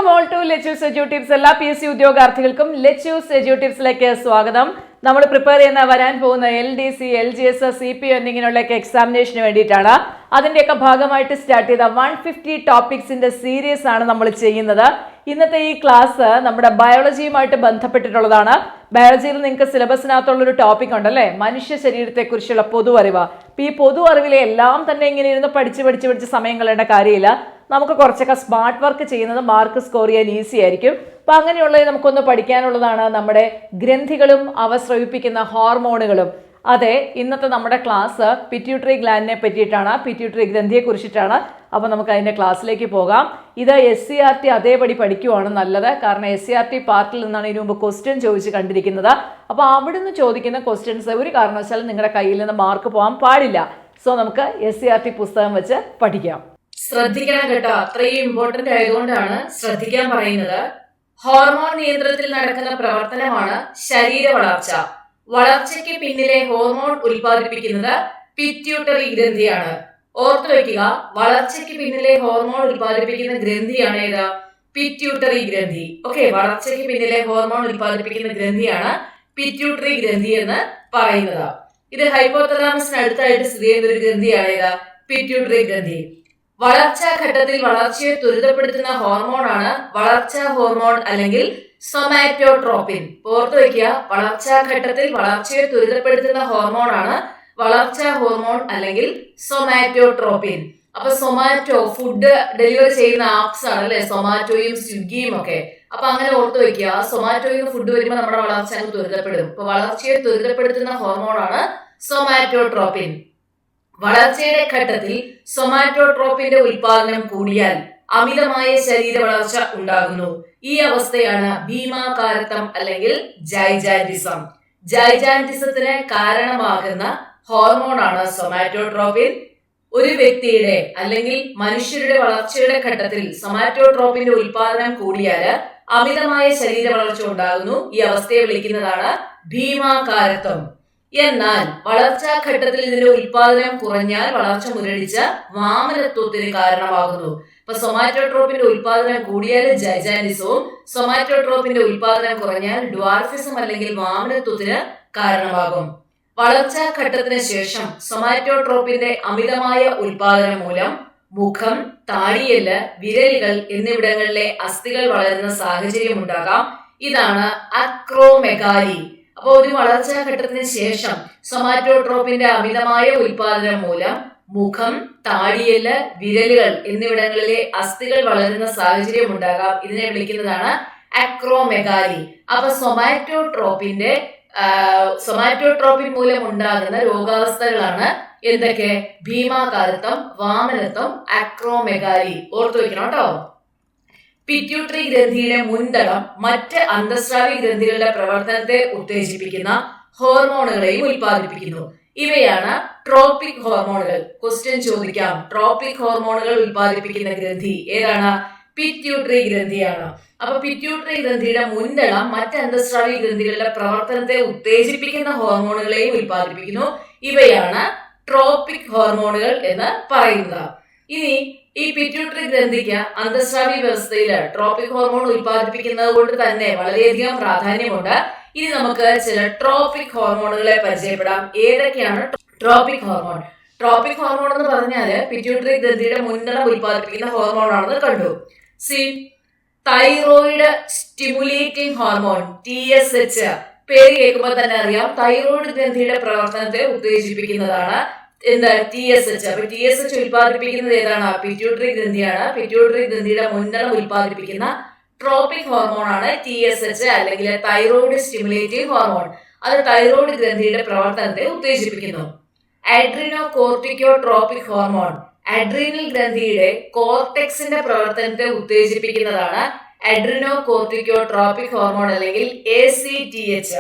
Welcome all to let us edu tips. എല്ലാ PSC ഉദ്യോഗാർത്ഥികൾക്കും lettuce എജ്യൂട്ടിപ്സിലേക്ക് സ്വാഗതം. നമ്മൾ പ്രിപ്പയർ ചെയ്യുന്ന വരാൻ പോകുന്ന LDC, LGS, CPO എന്നിങ്ങനെയുള്ളൊക്കെ എക്സാമിനേഷന് വേണ്ടിയിട്ടാണ്. അതിൻ്റെയൊക്കെ ഭാഗമായിട്ട് സ്റ്റാർട്ട് ചെയ്ത 150 ടോപ്പിക്സിന്റെ സീരീസ് ആണ് നമ്മൾ ചെയ്യുന്നത്. ഇന്നത്തെ ഈ ക്ലാസ് നമ്മുടെ ബയോളജിയുമായിട്ട് ബന്ധപ്പെട്ടിട്ടുള്ളതാണ്. ബയോളജിയിൽ നിങ്ങൾക്ക് സിലബസിനകത്തുള്ളൊരു ടോപ്പിക് ഉണ്ടല്ലേ, മനുഷ്യ ശരീരത്തെക്കുറിച്ചുള്ള പൊതു അറിവ്. അപ്പം ഈ പൊതു അറിവിലെ എല്ലാം തന്നെ ഇങ്ങനെ ഇരുന്ന് പഠിച്ച് സമയം കളയേണ്ട കാര്യമില്ല. നമുക്ക് കുറച്ചൊക്കെ സ്മാർട്ട് വർക്ക് ചെയ്യുന്നത് മാർക്ക് സ്കോർ ചെയ്യാൻ ഈസി ആയിരിക്കും. അപ്പം അങ്ങനെയുള്ളത് നമുക്കൊന്ന് പഠിക്കാനുള്ളതാണ് നമ്മുടെ ഗ്രന്ഥികളും അവ സ്രവിപ്പിക്കുന്ന ഹോർമോണുകളും. അതെ, ഇന്നത്തെ നമ്മുടെ ക്ലാസ് പിറ്റ്യൂട്ടറി ഗ്ലാൻഡിനെ പറ്റിയിട്ടാണ്, പിറ്റ്യൂട്ടറി ഗ്രന്ഥിയെ കുറിച്ചിട്ടാണ്. അപ്പോൾ നമുക്ക് അതിൻ്റെ ക്ലാസ്സിലേക്ക് പോകാം. ഇത് SCRT അതേപടി പഠിക്കുവാണ് നല്ലത്. കാരണം SCRT പാർട്ടിൽ നിന്നാണ് ഇതിനു മുമ്പ് ക്വസ്റ്റ്യൻ ചോദിച്ച് കണ്ടിരിക്കുന്നത്. അപ്പോൾ അവിടുന്ന് ചോദിക്കുന്ന ക്വസ്റ്റ്യൻസ് ഒരു കാരണവശാലും നിങ്ങളുടെ കയ്യിൽ നിന്ന് മാർക്ക് പോകാൻ പാടില്ല. സോ നമുക്ക് SCRT പുസ്തകം വെച്ച് പഠിക്കാം. ശ്രദ്ധിക്കണം കേട്ടോ, അത്രയും ഇമ്പോർട്ടന്റ് ആയതുകൊണ്ടാണ് ശ്രദ്ധിക്കാൻ പറയുന്നത്. ഹോർമോൺ നിയന്ത്രണത്തിൽ നടക്കുന്ന പ്രവർത്തനമാണ് ശരീര വളർച്ച. വളർച്ചയ്ക്ക് പിന്നിലെ ഹോർമോൺ ഉൽപ്പാദിപ്പിക്കുന്നത് പിറ്റ്യൂട്ടറി ഗ്രന്ഥിയാണ്. ഓർത്തു വയ്ക്കുക, വളർച്ചയ്ക്ക് പിന്നിലെ ഹോർമോൺ ഉൽപ്പാദിപ്പിക്കുന്ന ഗ്രന്ഥിയാണ് ഏത്? പിറ്റ്യൂട്ടറി ഗ്രന്ഥി. ഓക്കെ, വളർച്ചയ്ക്ക് പിന്നിലെ ഹോർമോൺ ഉൽപ്പാദിപ്പിക്കുന്ന ഗ്രന്ഥിയാണ് പിറ്റ്യൂട്ടറി ഗ്രന്ഥി എന്ന് പറയുന്നത്. ഇത് ഹൈപ്പോതലാമസിന് അടുത്തായിട്ട് സ്ഥിതി ചെയ്യുന്ന ഒരു ഗ്രന്ഥിയാണ് ഏത്? പിറ്റ്യൂട്ടറി ഗ്രന്ഥി. വളർച്ചാ ഘട്ടത്തിൽ വളർച്ചയെ ത്വരിതപ്പെടുത്തുന്ന ഹോർമോണാണ് വളർച്ചാ ഹോർമോൺ അല്ലെങ്കിൽ സൊമാറ്റോട്രോപിൻ. ഓർത്തു വയ്ക്കുക, വളർച്ചാ ഘട്ടത്തിൽ വളർച്ചയെ ത്വരിതപ്പെടുത്തുന്ന ഹോർമോണാണ് വളർച്ചാ ഹോർമോൺ അല്ലെങ്കിൽ സൊമാറ്റോട്രോപിൻ. അപ്പൊ സൊമാറ്റോ ഫുഡ് ഡെലിവറി ചെയ്യുന്ന ആപ്സ് ആണ് അല്ലെ, സൊമാറ്റോയും സ്വിഗ്ഗിയും ഒക്കെ. അപ്പൊ അങ്ങനെ ഓർത്തു വയ്ക്കുക, സൊമാറ്റോയും ഫുഡ് വരുമ്പോൾ നമ്മുടെ വളർച്ച അങ്ങ് ത്വരിതപ്പെടും. അപ്പൊ വളർച്ചയെ ത്വരിതപ്പെടുത്തുന്ന ഹോർമോണാണ് സൊമാറ്റോട്രോപിൻ. വളർച്ചയുടെ ഘട്ടത്തിൽ സൊമാറ്റോട്രോപ്പിന്റെ ഉൽപാദനം കൂടിയാൽ അമിതമായ ശരീര വളർച്ച ഉണ്ടാകുന്നു. ഈ അവസ്ഥയാണ് ഭീമാകാരത്വം അല്ലെങ്കിൽ ജൈജാന്റിസം. ജൈജാന്റിസത്തിന് കാരണമാകുന്ന ഹോർമോണാണ് സൊമാറ്റോട്രോപ്പിൻ. ഒരു വ്യക്തിയുടെ അല്ലെങ്കിൽ മനുഷ്യരുടെ വളർച്ചയുടെ ഘട്ടത്തിൽ സൊമാറ്റോട്രോപ്പിന്റെ ഉൽപാദനം കൂടിയാൽ അമിതമായ ശരീര വളർച്ച ഉണ്ടാകുന്നു. ഈ അവസ്ഥയെ വിളിക്കുന്നതാണ് ഭീമാകാരത്വം. എന്നാൽ വളർച്ചാ ഘട്ടത്തിൽ ഇതിന്റെ ഉൽപാദനം കുറഞ്ഞാൽ വളർച്ച മുരടിച്ച് വാമനത്വത്തിന് കാരണമാകുന്നു. ഇപ്പൊ സൊമാറ്റോട്രോപ്പിന്റെ ഉൽപാദനം കൂടിയാൽ ജൈജാന്റിസവും സൊമാറ്റോട്രോപ്പിന്റെ ഉൽപാദനം കുറഞ്ഞാൽ ഡ്വാർഫിസം അല്ലെങ്കിൽ വാമനത്വത്തിന് കാരണമാകും. വളർച്ചാ ഘട്ടത്തിന് ശേഷം സൊമാറ്റോട്രോപ്പിന്റെ അമിതമായ ഉൽപാദനം മൂലം മുഖം, താടിയെല്ല്, വിരലുകൾ എന്നിവിടങ്ങളിലെ അസ്ഥികൾ വളരുന്ന സാഹചര്യം ഉണ്ടാകാം. ഇതാണ് അക്രോമെഗാലി. അപ്പോൾ ഒരു വളർച്ചാ ഘട്ടത്തിന് ശേഷം സൊമാറ്റോട്രോപ്പിന്റെ അമിതമായ ഉൽപാദനം മൂലം മുഖം, താടിയെല്ല്, വിരലുകൾ എന്നിവിടങ്ങളിലെ അസ്ഥികൾ വളരുന്ന സാഹചര്യം ഉണ്ടാകാം. ഇതിനെ വിളിക്കുന്നതാണ് അക്രോമെഗാലി. അപ്പൊ സൊമാറ്റോട്രോപ്പിൻ മൂലം ഉണ്ടാകുന്ന രോഗാവസ്ഥകളാണ് എന്തൊക്കെ? ഭീമാകാരത്വം, വാമനത്വം, അക്രോമെഗാലി. ഓർത്തു വെക്കണം കേട്ടോ. പിറ്റ്യൂട്ടറി ഗ്രന്ഥിയുടെ മുൻതളം മറ്റ് അന്തസ്രാവി ഗ്രന്ഥികളുടെ പ്രവർത്തനത്തെ ഉത്തേജിപ്പിക്കുന്ന ഹോർമോണുകളെയും ഉൽപ്പാദിപ്പിക്കുന്നു. ഇവയാണ് ട്രോപ്പിക് ഹോർമോണുകൾ. ക്വസ്റ്റ്യൻ ചോദിക്കാം, ട്രോപ്പിക് ഹോർമോണുകൾ ഉൽപ്പാദിപ്പിക്കുന്ന ഗ്രന്ഥി ഏതാണ്? പിറ്റ്യൂട്ടറി ഗ്രന്ഥിയാണ്. അപ്പൊ പിറ്റ്യൂട്ടറി ഗ്രന്ഥിയുടെ മുൻതളം മറ്റ് അന്തസ്രാവി ഗ്രന്ഥികളുടെ പ്രവർത്തനത്തെ ഉത്തേജിപ്പിക്കുന്ന ഹോർമോണുകളെയും ഉൽപ്പാദിപ്പിക്കുന്നു. ഇവയാണ് ട്രോപ്പിക് ഹോർമോണുകൾ എന്ന് പറയുന്നത്. ഇനി ഈ പിറ്റ്യൂട്ടറി ഗ്രന്ഥിക്ക് അന്തസ്രാവി വ്യവസ്ഥയിൽ ട്രോപ്പിക് ഹോർമോൺ ഉൽപ്പാദിപ്പിക്കുന്നത് കൊണ്ട് തന്നെ വളരെയധികം പ്രാധാന്യമുണ്ട്. ഇനി നമുക്ക് ചില ട്രോപ്പിക് ഹോർമോണുകളെ പരിചയപ്പെടാം. ഏതൊക്കെയാണ് ട്രോപ്പിക് ഹോർമോൺ? ട്രോപ്പിക് ഹോർമോൺ എന്ന് പറഞ്ഞാല് പിറ്റ്യൂട്ടറി ഗ്രന്ഥിയുടെ മുൻതളം ഉൽപ്പാദിപ്പിക്കുന്ന ഹോർമോൺ ആണെന്ന് കണ്ടു. Thyroid stimulating hormone TSH. പേര് കേൾക്കുമ്പോൾ തന്നെ അറിയാം, തൈറോയിഡ് ഗ്രന്ഥിയുടെ പ്രവർത്തനത്തെ ഉത്തേജിപ്പിക്കുന്നതാണ് എന്താ? TSH. അപ്പൊ TSH ഉൽപ്പാദിപ്പിക്കുന്നത് ഏതാണ്? പിറ്റ്യൂട്ടറി ഗ്രന്ഥിയാണ്. പിറ്റ്യൂട്ടറി ഗ്രന്ഥിയുടെ മുൻതളം ഉൽപ്പാദിപ്പിക്കുന്ന ട്രോപ്പിക് ഹോർമോൺ ആണ് TSH അല്ലെങ്കിൽ തൈറോയിഡ് സ്റ്റിമുലേറ്റിംഗ് ഹോർമോൺ. അത് തൈറോയിഡ് ഗ്രന്ഥിയുടെ പ്രവർത്തനത്തെ ഉത്തേജിപ്പിക്കുന്നു. അഡ്രീനോ കോർട്ടിക്കോട്രോപിക് ഹോർമോൺ അഡ്രീനൽ ഗ്രന്ഥിയുടെ കോർട്ടെക്സിന്റെ പ്രവർത്തനത്തെ ഉത്തേജിപ്പിക്കുന്നതാണ് അഡ്രീനോ കോർട്ടിക്കോട്രോപിക് ഹോർമോൺ അല്ലെങ്കിൽ ACTH.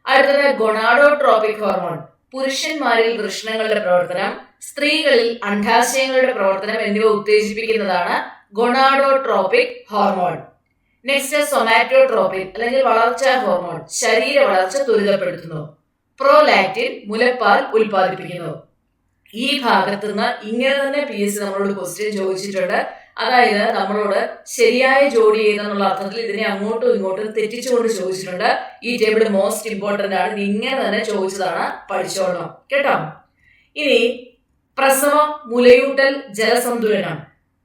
അടുത്തത് ഗൊണാഡോട്രോപിക് ഹോർമോൺ. പുരുഷന്മാരിൽ വൃഷണങ്ങളുടെ പ്രവർത്തനം, സ്ത്രീകളിൽ അണ്ഡാശയങ്ങളുടെ പ്രവർത്തനം എന്നിവ ഉത്തേജിപ്പിക്കുന്നതാണ് ഗൊണാഡോട്രോപിക് ഹോർമോൺ. നെക്സ്റ്റ് സൊമാറ്റോട്രോപിൻ അല്ലെങ്കിൽ വളർച്ചാ ഹോർമോൺ ശരീര വളർച്ച ത്വരിതപ്പെടുത്തുന്നു. പ്രോലാക്റ്റിൻ മുലപ്പാൽ ഉൽപ്പാദിപ്പിക്കുന്നു. ഈ ഭാഗത്ത് നിന്ന് ഇങ്ങനെ തന്നെ PSC നമ്മളോട് ക്വസ്റ്റ്യൻ ചോദിച്ചിട്ടുണ്ട്. അതായത് നമ്മളോട് ശരിയായ ജോഡി ഏതെന്നുള്ള അർത്ഥത്തിൽ ഇതിനെ അങ്ങോട്ടും ഇങ്ങോട്ടും തെറ്റിച്ചുകൊണ്ട് ചോദിച്ചിട്ടുണ്ട്. ഈ ടേബിൾ മോസ്റ്റ് ഇമ്പോർട്ടന്റ് ആണ്. ഇത് ഇങ്ങനെ തന്നെ ചോദിച്ചതാണ്, പഠിച്ചോളണം കേട്ടോ. ഇനി പ്രസവം, മുലയൂട്ടൽ, ജലസന്തുലനം.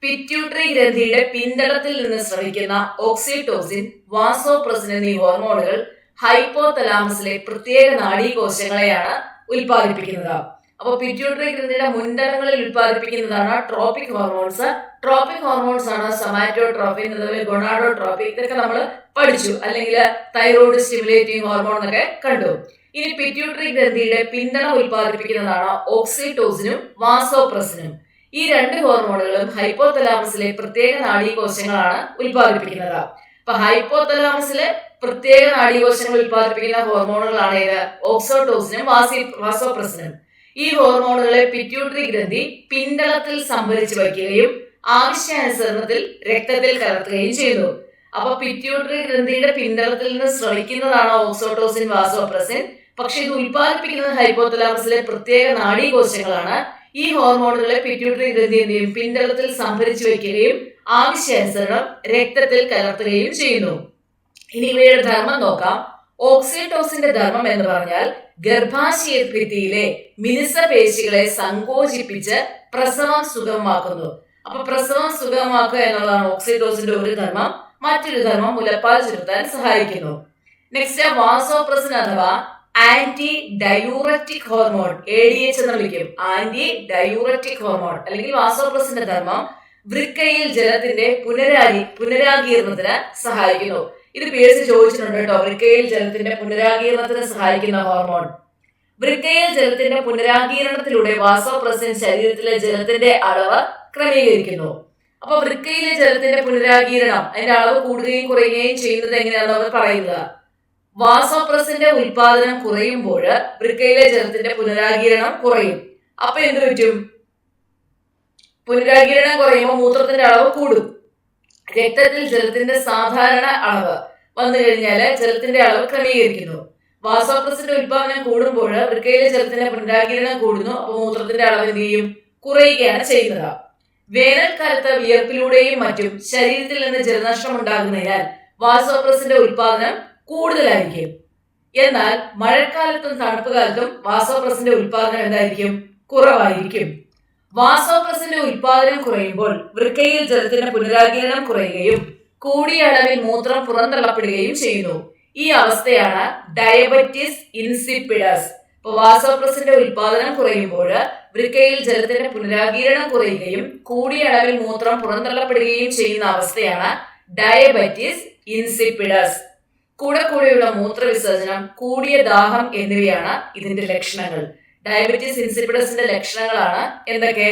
പിറ്റ്യൂട്ടറി ഗ്രന്ഥിയുടെ പിന്തളത്തിൽ നിന്ന് സ്രവിക്കുന്ന ഓക്സിറ്റോസിൻ, വാസോപ്രസിൻ എന്നീ ഹോർമോണുകൾ ഹൈപ്പോതലാമസിലെ പ്രത്യേക നാഡീകോശങ്ങളെയാണ് ഉൽപ്പാദിപ്പിക്കുന്നത്. അപ്പൊ പിറ്റ്യൂട്ടറി ഗ്രന്ഥിയുടെ മുൻതളങ്ങളിൽ ഉൽപ്പാദിപ്പിക്കുന്നതാണ് ട്രോപ്പിക് ഹോർമോൺസ്. ട്രോപ്പിക് ഹോർമോൺസ് ആണ് സൊമാറ്റോട്രോപിൻ, അതുപോലെ ഗൊണാഡോട്രോപിൻ. ഇതൊക്കെ നമ്മൾ പഠിച്ചു, അല്ലെങ്കിൽ തൈറോയ്ഡ് സ്റ്റിമുലേറ്റിംഗ് ഹോർമോൺ എന്നൊക്കെ കണ്ടു. ഇനി പിറ്റ്യൂട്ടറി ഗ്രന്ഥിയുടെ പിന്തളം ഉൽപ്പാദിപ്പിക്കുന്നതാണ് ഓക്സിറ്റോസിനും വാസോപ്രസിനും. ഈ രണ്ട് ഹോർമോണുകളും ഹൈപ്പോതലാമസിലെ പ്രത്യേക നാഡീകോശങ്ങളാണ് ഉൽപ്പാദിപ്പിക്കുന്നത്. അപ്പൊ ഹൈപ്പോതലാമസിലെ പ്രത്യേക നാഡീകോശങ്ങൾ ഉൽപ്പാദിപ്പിക്കുന്ന ഹോർമോണുകളാണ് ഏത്? ഓക്സിറ്റോസിനും വാസോപ്രസിനും. ഈ ഹോർമോണുകളെ പിറ്റ്യൂട്ടറി ഗ്രന്ഥി പിന്തളത്തിൽ സംഭരിച്ചു വയ്ക്കുകയും ആവശ്യാനുസരണത്തിൽ രക്തത്തിൽ കലർത്തുകയും ചെയ്യുന്നു. അപ്പൊ പിറ്റ്യൂട്ടറി ഗ്രന്ഥിയുടെ പിന്തളത്തിൽ നിന്ന് സ്രവിക്കുന്നതാണ് ഓക്സിറ്റോസിൻ, വാസോപ്രസിൻ. പക്ഷെ ഇത് ഉൽപ്പാദിപ്പിക്കുന്നത് ഹൈപ്പോതലാമസിലെ പ്രത്യേക നാഡീകോശങ്ങളാണ്. ഈ ഹോർമോണുകളെ പിറ്റ്യൂട്ടറി ഗ്രന്ഥി എന്ത് ചെയ്യും? പിന്തളത്തിൽ സംഭരിച്ചു വയ്ക്കുകയും ആവശ്യാനുസരണം രക്തത്തിൽ കലർത്തുകയും ചെയ്യുന്നു. ഇനി ഇവയുടെ ധർമ്മം നോക്കാം. ഓക്സിറ്റോസിന്റെ ധർമ്മം എന്ന് പറഞ്ഞാൽ ഗർഭാശയ ഭിത്തിയിലെ മിനുസപേശികളെ സങ്കോചിപ്പിച്ച് പ്രസവം സുഗമമാക്കുന്നു. അപ്പൊ പ്രസവം സുഗമമാക്കുക എന്നുള്ളതാണ് ഓക്സിറ്റോസിന്റെ ഒരു ധർമ്മം. മറ്റൊരു ധർമ്മം മുലപ്പാൽ ചുരുത്താൻ സഹായിക്കുന്നു. നെക്സ്റ്റ് വാസോപ്രസിൻ അഥവാ ആന്റി ഡയൂററ്റിക് ഹോർമോൺ, ADH എന്ന് വിളിക്കും. ആന്റി ഡയൂററ്റിക് ഹോർമോൺ അല്ലെങ്കിൽ വാസോപ്രസിന്റെ ധർമ്മം വൃക്കയിൽ ജലത്തിന്റെ പുനരാഗീരണത്തിന് സഹായിക്കുന്നു. ഇത് PSC ചോദിച്ചിട്ടുണ്ട് കേട്ടോ. വൃക്കയിൽ ജലത്തിന്റെ പുനരാഗീരണത്തിന് സഹായിക്കുന്ന ഹോർമോൺ. വൃക്കയിൽ ജലത്തിന്റെ പുനരാഗീരണത്തിലൂടെ വാസോപ്രസിൻ ശരീരത്തിലെ ജലത്തിന്റെ അളവ് ക്രമീകരിക്കുന്നു. അപ്പൊ വൃക്കയിലെ ജലത്തിന്റെ പുനരാഗീരണം, അതിന്റെ അളവ് കൂടുകയും കുറയുകയും ചെയ്യുന്നത് എങ്ങനെയാണെന്ന് അവർ പറയുന്നത്. വാസോപ്രസിന്റെ ഉൽപാദനം കുറയുമ്പോൾ വൃക്കയിലെ ജലത്തിന്റെ പുനരാഗീരണം കുറയും. അപ്പൊ എന്ത് പറ്റും? പുനരാഗീരണം കുറയുമ്പോൾ മൂത്രത്തിന്റെ അളവ് കൂടും. രക്തത്തിൽ ജലത്തിന്റെ സാധാരണ അളവ് വന്നു കഴിഞ്ഞാൽ ജലത്തിന്റെ അളവ് ക്രമീകരിക്കുന്നു. വാസോപ്രസിന്റെ ഉൽപാദനം കൂടുമ്പോൾ വൃക്കയിലെ ജലത്തിന്റെ പുനരാഗീരണം കൂടുന്നു. അപ്പൊ മൂത്രത്തിന്റെ അളവ് എന്ത് ചെയ്യും? കുറയുകയാണ് ചെയ്യുന്നത്. വേനൽക്കാലത്ത് വിയർപ്പിലൂടെയും മറ്റും ശരീരത്തിൽ നിന്ന് ജലനഷ്ടം ഉണ്ടാകുന്നതിനാൽ വാസോപ്രസിന്റെ ഉൽപാദനം കൂടുതലായിരിക്കും. എന്നാൽ മഴക്കാലത്തും തണുപ്പ് കാലത്തും വാസോപ്രസിന്റെ ഉൽപാദനം എന്തായിരിക്കും? കുറവായിരിക്കും. വാസോപ്രസിന്റെ ഉൽപാദനം കുറയുമ്പോൾ വൃക്കയിൽ ജലത്തിന്റെ പുനരാഗീരണം കുറയുകയും കൂടിയ അളവിൽ മൂത്രം പുറന്തള്ളപ്പെടുകയും ചെയ്യുന്നു. ഈ അവസ്ഥയാണ് ഡയബറ്റിസ് ഇൻസിപ്പിഡസ്. ഇപ്പൊ വാസോപ്രസിന്റെ ഉൽപാദനം കുറയുമ്പോൾ വൃക്കയിൽ ജലത്തിന്റെ പുനരാഗീരണം കുറയുകയും കൂടിയ അളവിൽ മൂത്രം പുറന്തള്ളപ്പെടുകയും ചെയ്യുന്ന അവസ്ഥയാണ് ഡയബറ്റിസ് ഇൻസിപ്പിഡസ്. കൂടെയുള്ള മൂത്രവിസർജനം, കൂടിയ ദാഹം എന്നിവയാണ് ഇതിന്റെ ലക്ഷണങ്ങൾ. ഡയബറ്റിസ് ഇൻസിപ്പിഡസിന്റെ ലക്ഷണങ്ങളാണ് എന്തൊക്കെ?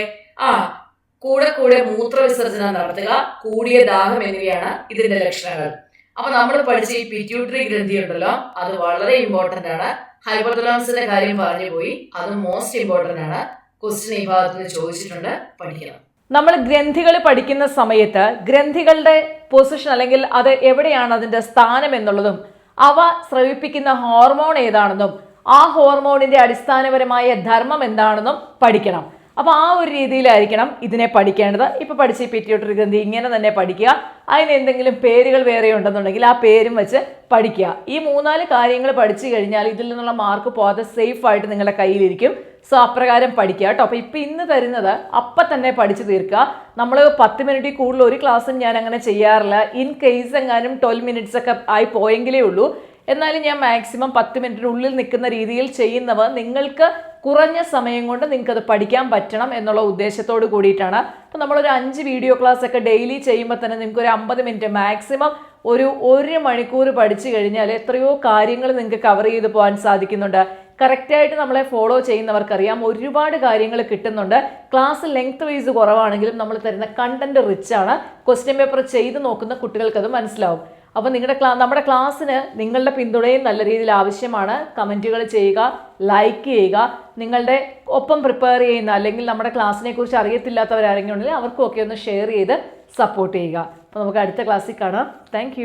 കൂടെ മൂത്രവിസർജനം നടത്തുക, കൂടിയ ദാഹം എന്നിവയാണ് ഇതിന്റെ ലക്ഷണങ്ങൾ. അപ്പൊ നമ്മൾ പഠിച്ച ഈ പിറ്റ്യൂട്ടറി ഗ്രന്ഥി ഉണ്ടല്ലോ, അത് വളരെ ഇമ്പോർട്ടന്റ് ആണ്. ഹൈപ്പോതലാമസിന്റെ കാര്യം പറഞ്ഞു പോയി, അത് മോസ്റ്റ് ഇമ്പോർട്ടന്റ് ആണ്. ക്വസ്റ്റ്യൻ ഈ ഭാഗത്ത് നിന്ന് ചോദിച്ചിട്ടുണ്ട്, പഠിക്കണം. നമ്മൾ ഗ്രന്ഥികൾ പഠിക്കുന്ന സമയത്ത് ഗ്രന്ഥികളുടെ പൊസിഷൻ അല്ലെങ്കിൽ അത് എവിടെയാണ് അതിന്റെ സ്ഥാനം എന്നുള്ളതും അവ സ്രവിപ്പിക്കുന്ന ഹോർമോൺ ഏതാണെന്നും ആ ഹോർമോണിന്റെ അടിസ്ഥാനപരമായ ധർമ്മം എന്താണെന്നും പഠിക്കണം. അപ്പൊ ആ ഒരു രീതിയിലായിരിക്കണം ഇതിനെ പഠിക്കേണ്ടത്. ഇപ്പൊ പഠിച്ച ഈ പിറ്റ്യൂട്ടറി ഗ്രന്ഥി ഇങ്ങനെ തന്നെ പഠിക്കുക. അതിന് എന്തെങ്കിലും പേരുകൾ വേറെ ഉണ്ടെന്നുണ്ടെങ്കിൽ ആ പേരും വെച്ച് പഠിക്കുക. ഈ 3-4 കാര്യങ്ങൾ പഠിച്ചു കഴിഞ്ഞാൽ ഇതിൽ നിന്നുള്ള മാർക്ക് പോകാതെ സേഫ് ആയിട്ട് നിങ്ങളുടെ കയ്യിലിരിക്കും. സോ അപ്രകാരം പഠിക്കുക കേട്ടോ. അപ്പൊ ഇപ്പൊ ഇന്ന് തരുന്നത് അപ്പം തന്നെ പഠിച്ചു തീർക്കുക. നമ്മൾ 10 മിനിറ്റിൽ കൂടുതൽ ഒരു ക്ലാസ്സും ഞാൻ അങ്ങനെ ചെയ്യാറില്ല. ഇൻ കേസ് എങ്ങാനും 12 മിനിറ്റ്സ് ഒക്കെ ആയി പോയെങ്കിലേ ഉള്ളൂ. എന്നാലും ഞാൻ മാക്സിമം 10 മിനിറ്റിനുള്ളിൽ നിൽക്കുന്ന രീതിയിൽ ചെയ്യുന്നവ നിങ്ങൾക്ക് കുറഞ്ഞ സമയം കൊണ്ട് നിങ്ങൾക്കത് പഠിക്കാൻ പറ്റണം എന്നുള്ള ഉദ്ദേശത്തോട് കൂടിയിട്ടാണ്. അപ്പോൾ നമ്മളൊരു 5 വീഡിയോ ക്ലാസ് ഒക്കെ ഡെയിലി ചെയ്യുമ്പോൾ തന്നെ നിങ്ങൾക്ക് ഒരു 50 മിനിറ്റ് മാക്സിമം ഒരു 1 മണിക്കൂർ പഠിച്ചു കഴിഞ്ഞാൽ എത്രയോ കാര്യങ്ങൾ നിങ്ങൾക്ക് കവർ ചെയ്ത് പോകാൻ സാധിക്കുന്നുണ്ട്. കറക്റ്റായിട്ട് നമ്മളെ ഫോളോ ചെയ്യുന്നവർക്കറിയാം ഒരുപാട് കാര്യങ്ങൾ കിട്ടുന്നുണ്ട്. ക്ലാസ് ലെങ്ത് വൈസ് കുറവാണെങ്കിലും നമ്മൾ തരുന്ന കണ്ടന്റ് റിച്ച് ആണ്. ക്വസ്റ്റ്യൻ പേപ്പർ ചെയ്ത് നോക്കുന്ന കുട്ടികൾക്കത് മനസ്സിലാവും. അപ്പോൾ നമ്മുടെ ക്ലാസ്സിന് നിങ്ങളുടെ പിന്തുണയും നല്ല രീതിയിൽ ആവശ്യമാണ്. കമൻറ്റുകൾ ചെയ്യുക, ലൈക്ക് ചെയ്യുക. നിങ്ങളുടെ ഒപ്പം പ്രിപ്പയർ ചെയ്യുന്ന അല്ലെങ്കിൽ നമ്മുടെ ക്ലാസ്സിനെ കുറിച്ച് അറിയത്തില്ലാത്തവരാരെങ്കിലും ഉണ്ടെങ്കിൽ അവർക്കും ഒക്കെ ഒന്ന് ഷെയർ ചെയ്ത് സപ്പോർട്ട് ചെയ്യുക. അപ്പോൾ നമുക്ക് അടുത്ത ക്ലാസ്സിൽ കാണാം. താങ്ക്